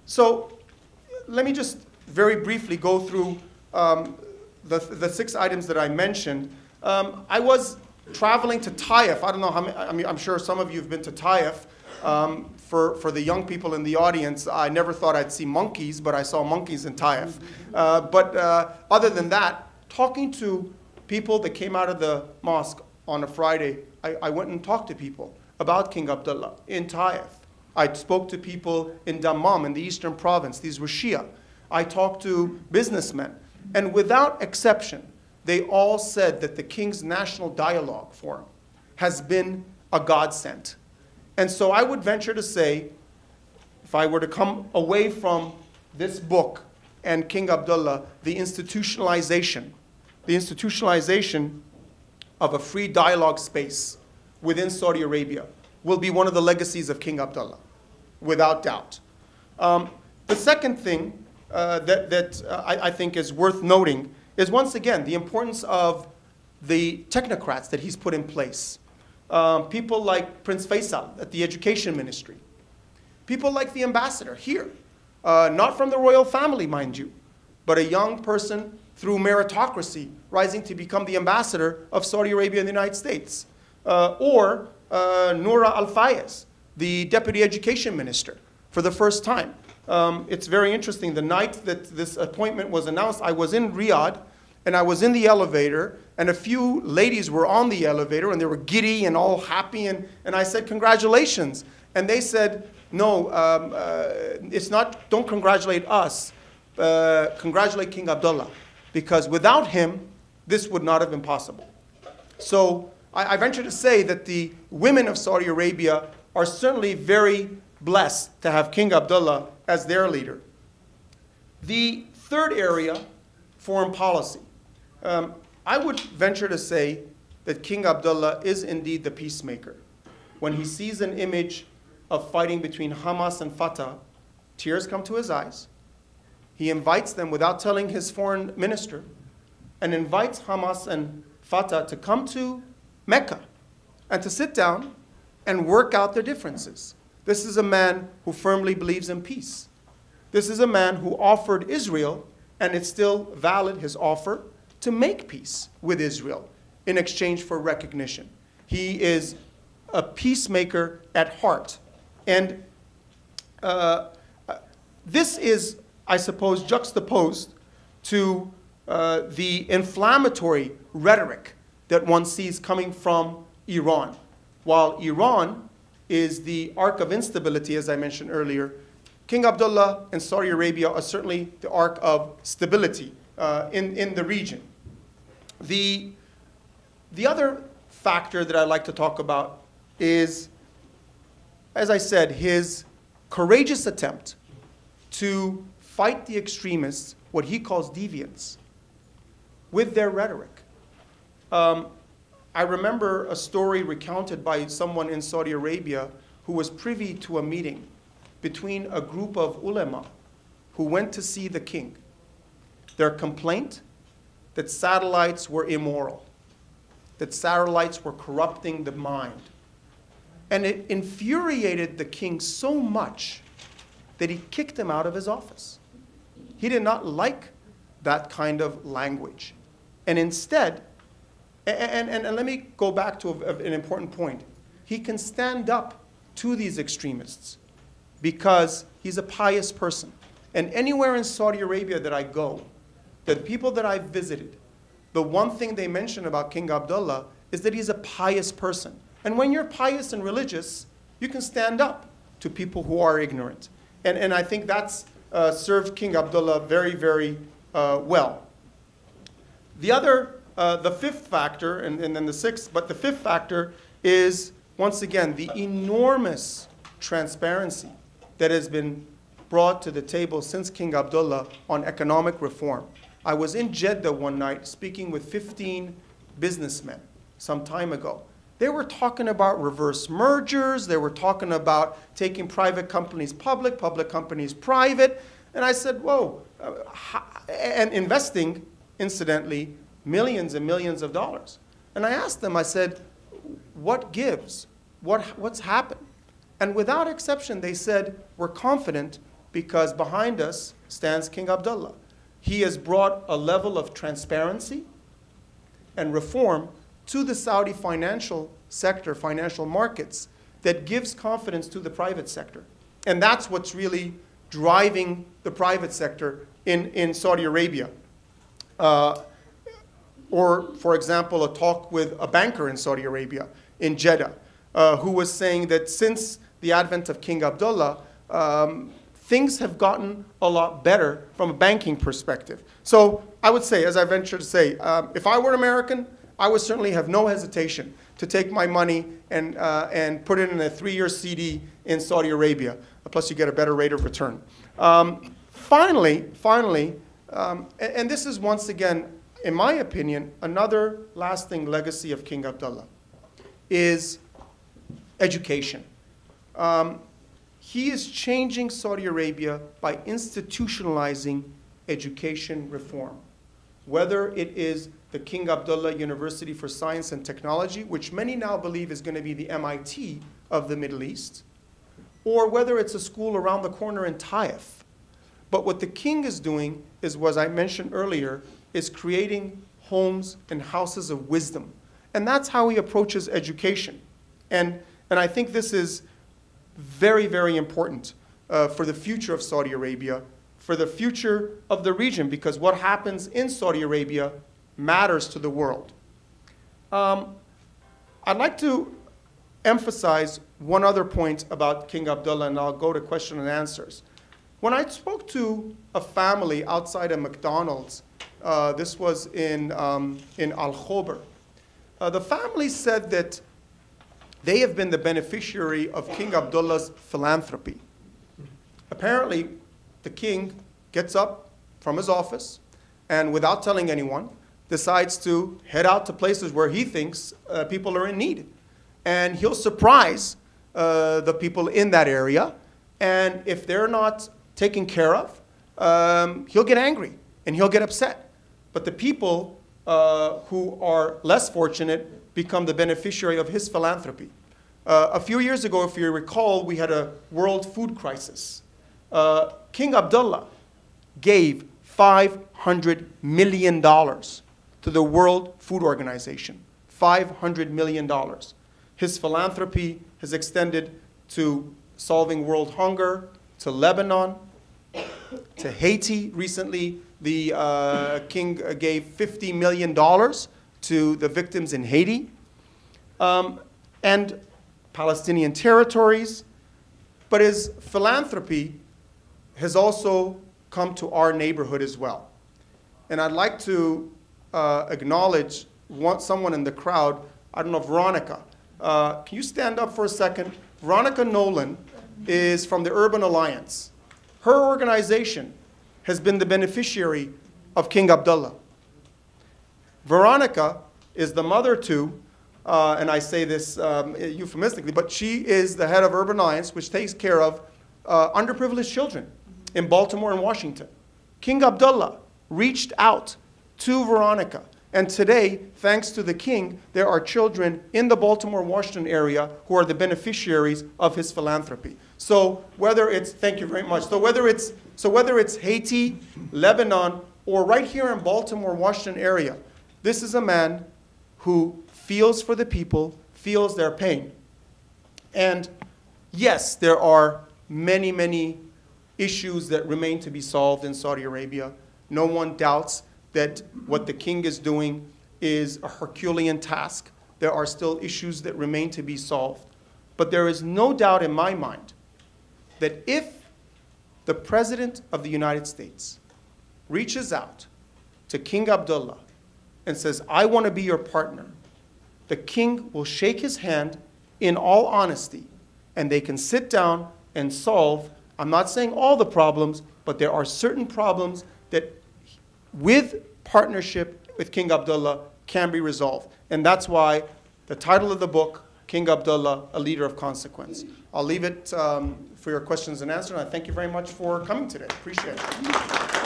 So let me just very briefly go through the 6 items that I mentioned. I was traveling to Taif. I don't know how many, I mean, I'm sure some of you have been to Taif. For the young people in the audience, I never thought I'd see monkeys, but I saw monkeys in Taif. Other than that, talking to people that came out of the mosque on a Friday, I went and talked to people about King Abdullah in Taif. I spoke to people in Dammam in the eastern province. These were Shia. I talked to businessmen. And without exception, they all said that the King's National Dialogue Forum has been a godsend. And so I would venture to say, if I were to come away from this book and King Abdullah, the institutionalization of a free dialogue space within Saudi Arabia will be one of the legacies of King Abdullah, without doubt. The second thing I think is worth noting is, once again, the importance of the technocrats that he's put in place. People like Prince Faisal at the Education Ministry. People like the ambassador here, not from the royal family, mind you, but a young person through meritocracy rising to become the ambassador of Saudi Arabia in the United States. Or Noura Al-Fayez, the deputy education minister, for the first time. It's very interesting. The night that this appointment was announced, I was in Riyadh, and I was in the elevator, and a few ladies were on the elevator, and they were giddy and all happy, and I said, congratulations. And they said, no, it's not, don't congratulate us, congratulate King Abdullah, because without him, this would not have been possible. So I venture to say that the women of Saudi Arabia are certainly very blessed to have King Abdullah as their leader. The third area, foreign policy. I would venture to say that King Abdullah is indeed the peacemaker. When he sees an image of fighting between Hamas and Fatah, tears come to his eyes. He invites them without telling his foreign minister, and invites Hamas and Fatah to come to Mecca and to sit down and work out their differences. This is a man who firmly believes in peace. This is a man who offered Israel, and it's still valid, his offer, to make peace with Israel in exchange for recognition. He is a peacemaker at heart. And this is, I suppose, juxtaposed to the inflammatory rhetoric that one sees coming from Iran. While Iran is the arc of instability, as I mentioned earlier, King Abdullah and Saudi Arabia are certainly the arc of stability in the region. The other factor that I'd like to talk about is, as I said, his courageous attempt to fight the extremists, what he calls deviants, with their rhetoric. I remember a story recounted by someone in Saudi Arabia who was privy to a meeting between a group of ulama who went to see the king. Their complaint that satellites were immoral, that satellites were corrupting the mind. And it infuriated the king so much that he kicked him out of his office. He did not like that kind of language. And instead, and let me go back to an important point. He can stand up to these extremists because he's a pious person. And anywhere in Saudi Arabia that I go, the people that I've visited, the one thing they mention about King Abdullah is that he's a pious person. And when you're pious and religious, you can stand up to people who are ignorant. And I think that's served King Abdullah very, very well. The fifth factor, and then the sixth, but the fifth factor is, once again, the enormous transparency that has been brought to the table since King Abdullah on economic reform. I was in Jeddah one night speaking with 15 businessmen some time ago. They were talking about reverse mergers. They were talking about taking private companies public, public companies private. And I said, whoa, and investing, incidentally, millions and millions of dollars. And I asked them, I said, what gives? What's happened? And without exception, they said, we're confident Because behind us stands King Abdullah. He has brought a level of transparency and reform to the Saudi financial sector, financial markets, that gives confidence to the private sector. And that's what's really driving the private sector in Saudi Arabia. Or, for example, a talk with a banker in Saudi Arabia, in Jeddah, who was saying that since the advent of King Abdullah, things have gotten a lot better from a banking perspective. So I would say, as I venture to say, if I were American, I would certainly have no hesitation to take my money and put it in a 3-year CD in Saudi Arabia. Plus, you get a better rate of return. Finally, and this is once again, in my opinion, another lasting legacy of King Abdullah, is education. He is changing Saudi Arabia by institutionalizing education reform. Whether it is the King Abdullah University for Science and Technology, which many now believe is going to be the MIT of the Middle East, or whether it's a school around the corner in Taif. But what the king is doing is, as I mentioned earlier, is creating homes and houses of wisdom. And that's how he approaches education. And I think this is very, very important for the future of Saudi Arabia, for the future of the region, because what happens in Saudi Arabia matters to the world. I'd like to emphasize one other point about King Abdullah, and I'll go to question and answers. When I spoke to a family outside of McDonald's, this was in Al-Khobar, the family said that they have been the beneficiary of King Abdullah's philanthropy. Apparently, the king gets up from his office and, without telling anyone, decides to head out to places where he thinks people are in need. And he'll surprise the people in that area. And if they're not taken care of, he'll get angry and he'll get upset. But the people who are less fortunate become the beneficiary of his philanthropy. A few years ago, if you recall, we had a world food crisis. King Abdullah gave $500 million to the World Food Organization. $500 million. His philanthropy has extended to solving world hunger, to Lebanon, to Haiti. Recently, the king gave $50 million to the victims in Haiti, and Palestinian territories. But his philanthropy has also come to our neighborhood as well. And I'd like to acknowledge someone in the crowd. I don't know, Veronica. Can you stand up for a second? Veronica Nolan is from the Urban Alliance. Her organization has been the beneficiary of King Abdullah. Veronica is the mother to, and I say this euphemistically, but she is the head of Urban Alliance, which takes care of underprivileged children in Baltimore and Washington. King Abdullah reached out to Veronica. And today, thanks to the king, there are children in the Baltimore, Washington area who are the beneficiaries of his philanthropy. So whether it's, thank you very much. So whether it's Haiti, Lebanon, or right here in Baltimore, Washington area, this is a man who feels for the people, feels their pain. And yes, there are many, many issues that remain to be solved in Saudi Arabia. No one doubts that what the king is doing is a Herculean task. There are still issues that remain to be solved. But there is no doubt in my mind that if the President of the United States reaches out to King Abdullah and says, I want to be your partner, the king will shake his hand in all honesty, and they can sit down and solve, I'm not saying all the problems, but there are certain problems that with partnership with King Abdullah can be resolved. And that's why the title of the book, King Abdullah, A Leader of Consequence. I'll leave it for your questions and answers, and I thank you very much for coming today. Appreciate it.